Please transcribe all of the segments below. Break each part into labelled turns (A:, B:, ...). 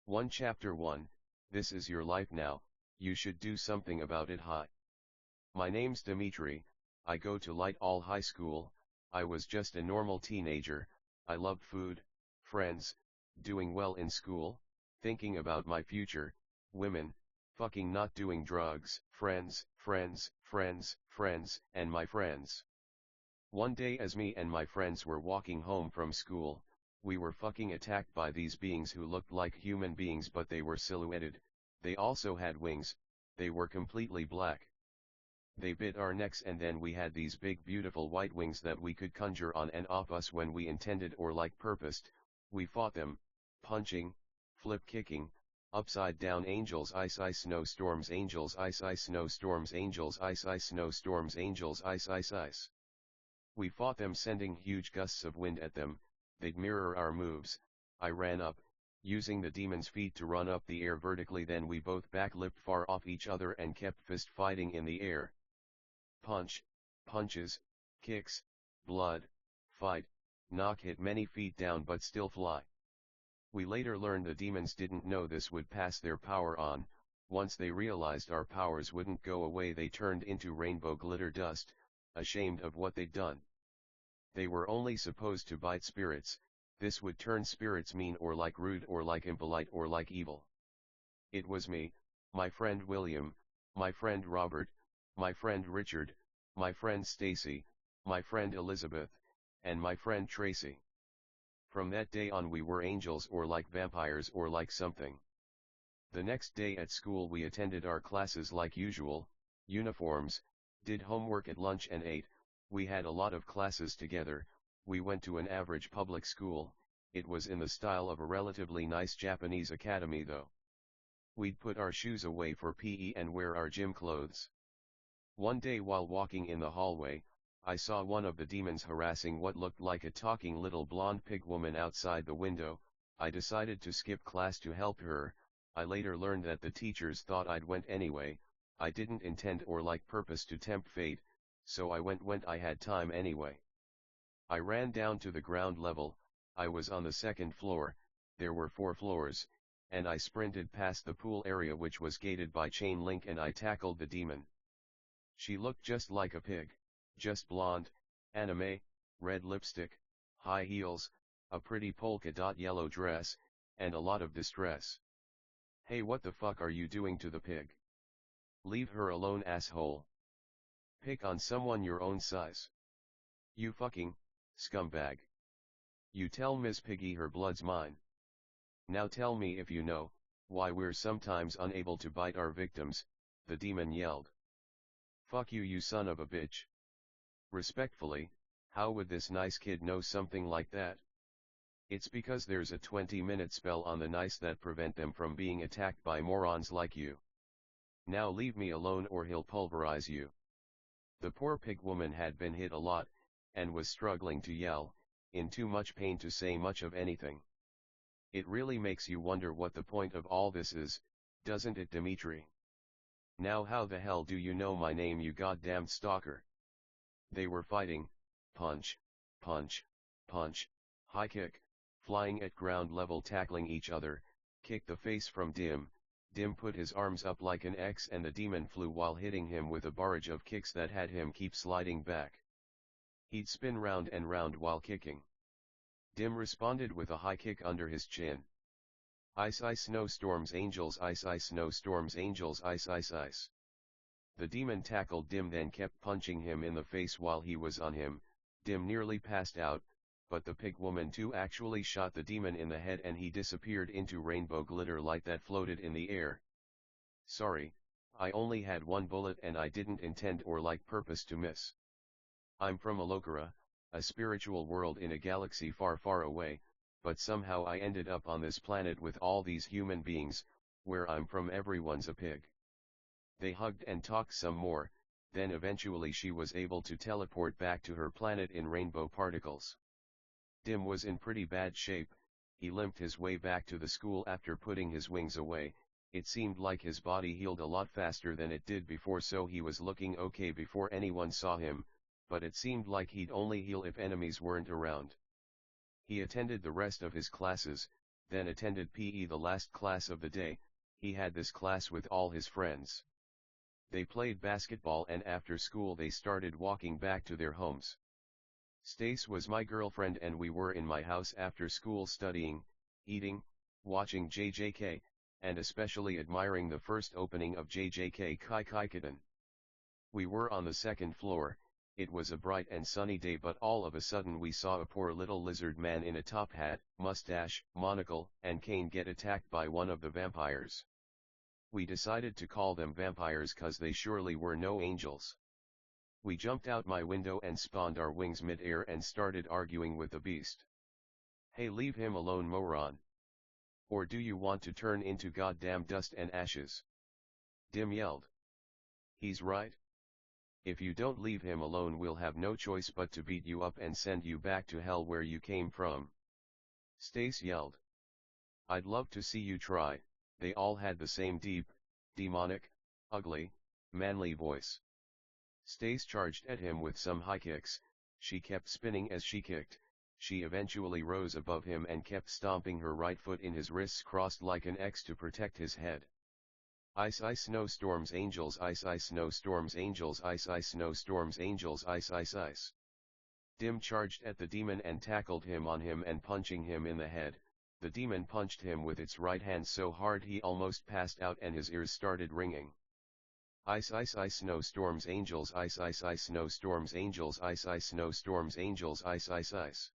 A: 1 Chapter 1, This is your life now, you should do something about it. Hi. My name's Dimitri, I go to Light All High School. I was just a normal teenager. I loved food, friends, doing well in school, thinking about my future, women, fucking not doing drugs, friends, and my friends. One day as me and my friends were walking home from school, we were fucking attacked by these beings who looked like human beings but they were silhouetted, they also had wings, they were completely black. They bit our necks and then we had these big beautiful white wings that we could conjure on and off us when we intended or like purposed. We fought them, punching, flip kicking, upside down angels ice snowstorms angels ice snowstorms angels ice snowstorms angels ice. We fought them sending huge gusts of wind at them, they'd mirror our moves. I ran up, using the demon's feet to run up the air vertically, then we both backlipped far off each other and kept fist fighting in the air. Punch, punches, kicks, blood, fight, knock, hit many feet down but still fly. We later learned the demons didn't know this would pass their power on. Once they realized our powers wouldn't go away, they turned into rainbow glitter dust, ashamed of what they'd done. They were only supposed to bite spirits. This would turn spirits mean or like rude or like impolite or like evil. It was me, my friend William, my friend Robert, my friend Richard, my friend Stacy, my friend Elizabeth, and my friend Tracy. From that day on we were angels or like vampires or like something. The next day at school we attended our classes like usual, uniforms, did homework at lunch and ate. We had a lot of classes together. We went to an average public school. It was in the style of a relatively nice Japanese academy though. We'd put our shoes away for PE and wear our gym clothes. One day while walking in the hallway, I saw one of the demons harassing what looked like a talking little blonde pig woman outside the window. I decided to skip class to help her. I later learned that the teachers thought I'd went anyway. I didn't intend or like purpose to tempt fate, so I went I had time anyway. I ran down to the ground level. I was on the second floor, there were 4 floors, and I sprinted past the pool area which was gated by chain link and I tackled the demon. She looked just like a pig, just blonde, anime, red lipstick, high heels, a pretty polka dot yellow dress, and a lot of distress. Hey, what the fuck are you doing to the pig? Leave her alone, asshole. Pick on someone your own size. You fucking scumbag. You tell Miss Piggy her blood's mine. Now tell me if you know why we're sometimes unable to bite our victims, the demon yelled. Fuck you, you son of a bitch. Respectfully, how would this nice kid know something like that? It's because there's a 20-minute spell on the nice that prevent them from being attacked by morons like you. Now leave me alone or he'll pulverize you. The poor pig woman had been hit a lot, and was struggling to yell, in too much pain to say much of anything. It really makes you wonder what the point of all this is, doesn't it, Dimitri? Now how the hell do you know my name, you goddamn stalker? They were fighting, punch, punch, punch, high kick, flying at ground level, tackling each other, kick the face from Dim. Dim put his arms up like an X and the demon flew while hitting him with a barrage of kicks that had him keep sliding back. He'd spin round and round while kicking. Dim responded with a high kick under his chin. Ice snowstorms angels ice snowstorms angels ice. The demon tackled Dim then kept punching him in the face while he was on him. Dim nearly passed out, but the pig woman too actually shot the demon in the head and he disappeared into rainbow glitter light that floated in the air. Sorry, I only had 1 bullet and I didn't intend or like purpose to miss. I'm from Alokara, a spiritual world in a galaxy far far away, but somehow I ended up on this planet with all these human beings. Where I'm from everyone's a pig. They hugged and talked some more, then eventually she was able to teleport back to her planet in rainbow particles. Dim was in pretty bad shape. He limped his way back to the school after putting his wings away. It seemed like his body healed a lot faster than it did before, so he was looking okay before anyone saw him, but it seemed like he'd only heal if enemies weren't around. He attended the rest of his classes, then attended PE the last class of the day. He had this class with all his friends. They played basketball and after school they started walking back to their homes. Stace was my girlfriend and we were in my house after school studying, eating, watching JJK, and especially admiring the first opening of JJK Kai Kaikatan. We were on the second floor. It was a bright and sunny day, but all of a sudden we saw a poor little lizard man in a top hat, mustache, monocle, and cane get attacked by one of the vampires. We decided to call them vampires cause they surely were no angels. We jumped out my window and spawned our wings mid-air and started arguing with the beast. Hey, leave him alone, moron. Or do you want to turn into goddamn dust and ashes? Dim yelled. He's right. If you don't leave him alone, we'll have no choice but to beat you up and send you back to hell where you came from. Stace yelled. I'd love to see you try. They all had the same deep, demonic, ugly, manly voice. Stace charged at him with some high kicks. She kept spinning as she kicked. She eventually rose above him and kept stomping her right foot in his wrists crossed like an X to protect his head. Ice ice snowstorms angels, ice ice snowstorms angels, ice ice snowstorms angels, ice ice ice. Dim charged at the demon and tackled him on him and punching him in the head. The demon punched him with its right hand so hard he almost passed out and his ears started ringing. Ice ice ice snowstorms angels, ice ice ice snowstorms angels, ice ice snowstorms angels, ice ice ice.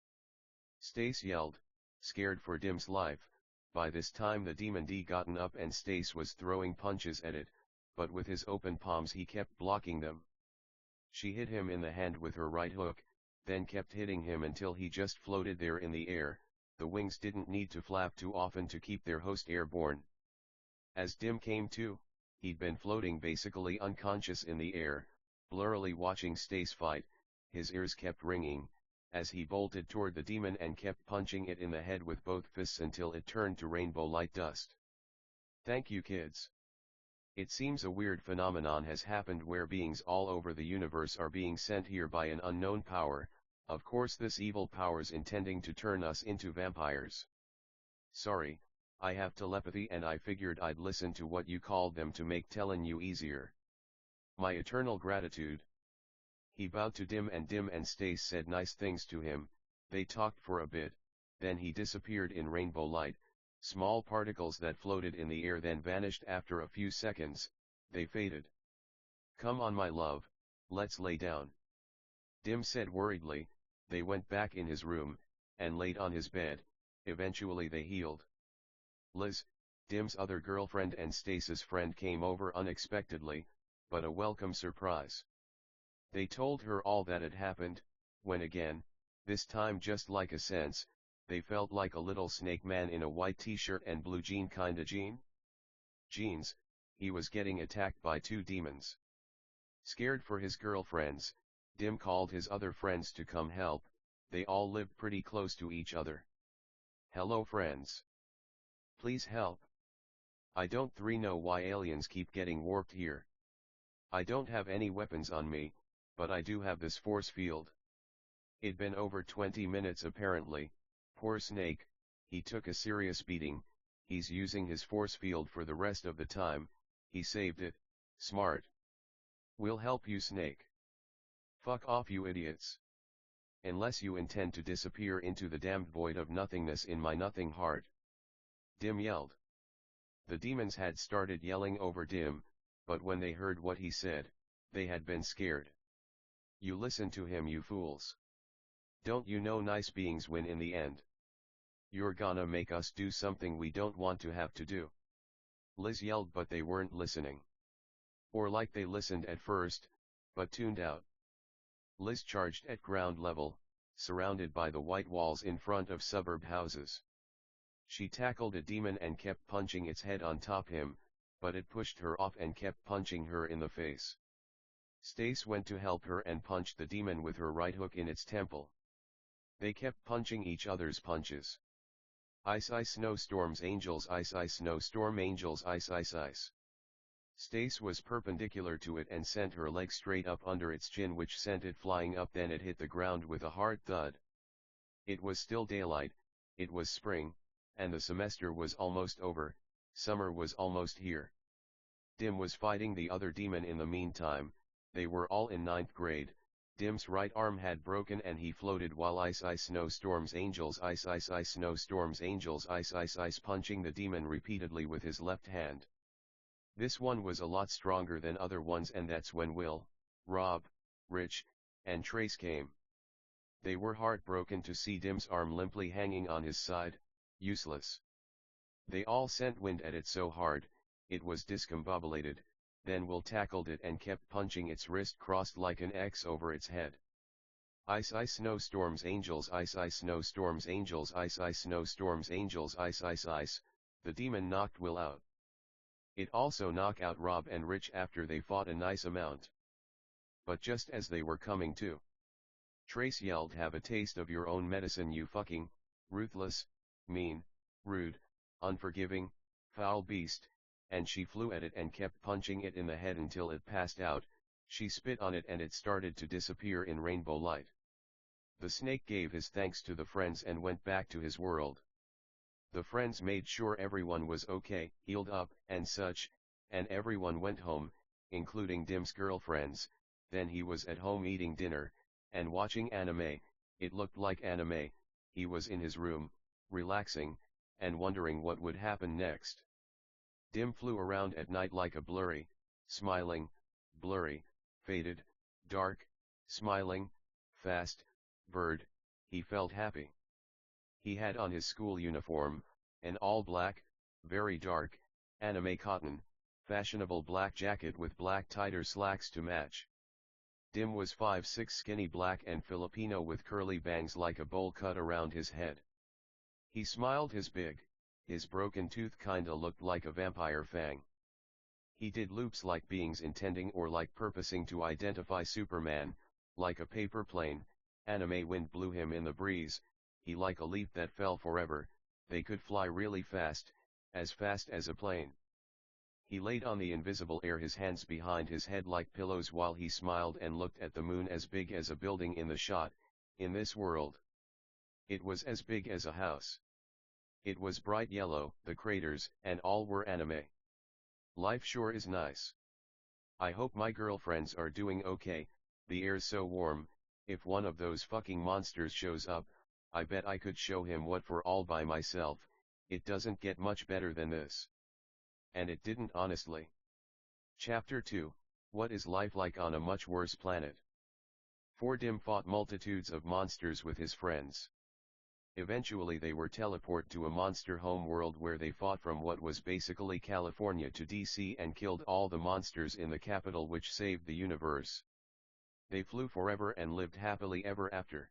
A: Stace yelled, scared for Dim's life. By this time the demon D gotten up and Stace was throwing punches at it, but with his open palms he kept blocking them. She hit him in the hand with her right hook, then kept hitting him until he just floated there in the air. The wings didn't need to flap too often to keep their host airborne. As Dim came to, he'd been floating basically unconscious in the air, blurrily watching Stace fight. His ears kept ringing, as he bolted toward the demon and kept punching it in the head with both fists until it turned to rainbow light dust. Thank you, kids. It seems a weird phenomenon has happened where beings all over the universe are being sent here by an unknown power. Of course this evil power's intending to turn us into vampires. Sorry, I have telepathy and I figured I'd listen to what you called them to make telling you easier. My eternal gratitude. He bowed to Dim and Stace said nice things to him. They talked for a bit, then he disappeared in rainbow light. Small particles that floated in the air then vanished after a few seconds. They faded. Come on, my love, let's lay down. Dim said worriedly. They went back in his room, and laid on his bed. Eventually they healed. Liz, Dim's other girlfriend and Stace's friend came over unexpectedly, but a welcome surprise. They told her all that had happened, when again, this time just like a sense, they felt like a little snake man in a white t-shirt and blue kinda jeans, he was getting attacked by two demons. Scared for his girlfriends, Dim called his other friends to come help. They all lived pretty close to each other. Hello friends. Please help. I don't know why aliens keep getting warped here. I don't have any weapons on me, but I do have this force field. It'd been over 20 minutes apparently. Poor Snake, he took a serious beating. He's using his force field for the rest of the time. He saved it. Smart. We'll help you, Snake. Fuck off, you idiots. Unless you intend to disappear into the damned void of nothingness in my nothing heart. Dim yelled. The demons had started yelling over Dim, but when they heard what he said, they had been scared. You listen to him, you fools. Don't you know nice beings win in the end? You're gonna make us do something we don't want to have to do. Liz yelled, but they weren't listening. Or like they listened at first, but tuned out. Liz charged at ground level, surrounded by the white walls in front of suburb houses. She tackled a demon and kept punching its head on top him, but it pushed her off and kept punching her in the face. Stace went to help her and punched the demon with her right hook in its temple. They kept punching each other's punches. Ice ice snowstorms angels, ice ice snowstorm angels, ice ice ice. Stace was perpendicular to it and sent her leg straight up under its chin, which sent it flying up. Then it hit the ground with a hard thud. It was still daylight, it was spring, and the semester was almost over, summer was almost here. Dim was fighting the other demon in the meantime. They were all in 9th grade. Dim's right arm had broken and he floated while ice ice snowstorms angels ice ice ice snowstorms angels ice ice ice punching the demon repeatedly with his left hand. This one was a lot stronger than other ones, and that's when Will, Rob, Rich, and Trace came. They were heartbroken to see Dim's arm limply hanging on his side, useless. They all sent wind at it so hard, it was discombobulated. Then Will tackled it and kept punching its wrist crossed like an X over its head. Ice ice snowstorms angels ice ice snowstorms angels ice ice snowstorms angels ice ice ice, the demon knocked Will out. It also knocked out Rob and Rich after they fought a nice amount. But just as they were coming to, Trace yelled, "Have a taste of your own medicine, you fucking, ruthless, mean, rude, unforgiving, foul beast," and she flew at it and kept punching it in the head until it passed out. She spit on it and it started to disappear in rainbow light. The snake gave his thanks to the friends and went back to his world. The friends made sure everyone was okay, healed up, and such, and everyone went home, including Dim's girlfriends. Then he was at home eating dinner, and watching anime. It looked like anime. He was in his room, relaxing, and wondering what would happen next. Dim flew around at night like a blurry, smiling, blurry, faded, dark, smiling, fast, bird. He felt happy. He had on his school uniform, an all-black, very dark, anime cotton, fashionable black jacket with black tighter slacks to match. Dim was 5'6", skinny, black and Filipino with curly bangs like a bowl cut around his head. He smiled his broken tooth kinda looked like a vampire fang. He did loops like beings intending or like purposing to identify Superman, like a paper plane. Anime wind blew him in the breeze, he like a leaf that fell forever. They could fly really fast as a plane. He laid on the invisible air, his hands behind his head like pillows, while he smiled and looked at the moon as big as a building in the shot. In this world, it was as big as a house. It was bright yellow, the craters, and all were anime. Life sure is nice. I hope my girlfriends are doing okay. The air's so warm. If one of those fucking monsters shows up, I bet I could show him what for all by myself. It doesn't get much better than this. And it didn't, honestly. Chapter 2, What is life like on a much worse planet? For Dim fought multitudes of monsters with his friends. Eventually they were teleported to a monster home world where they fought from what was basically California to DC and killed all the monsters in the capital, which saved the universe. They flew forever and lived happily ever after.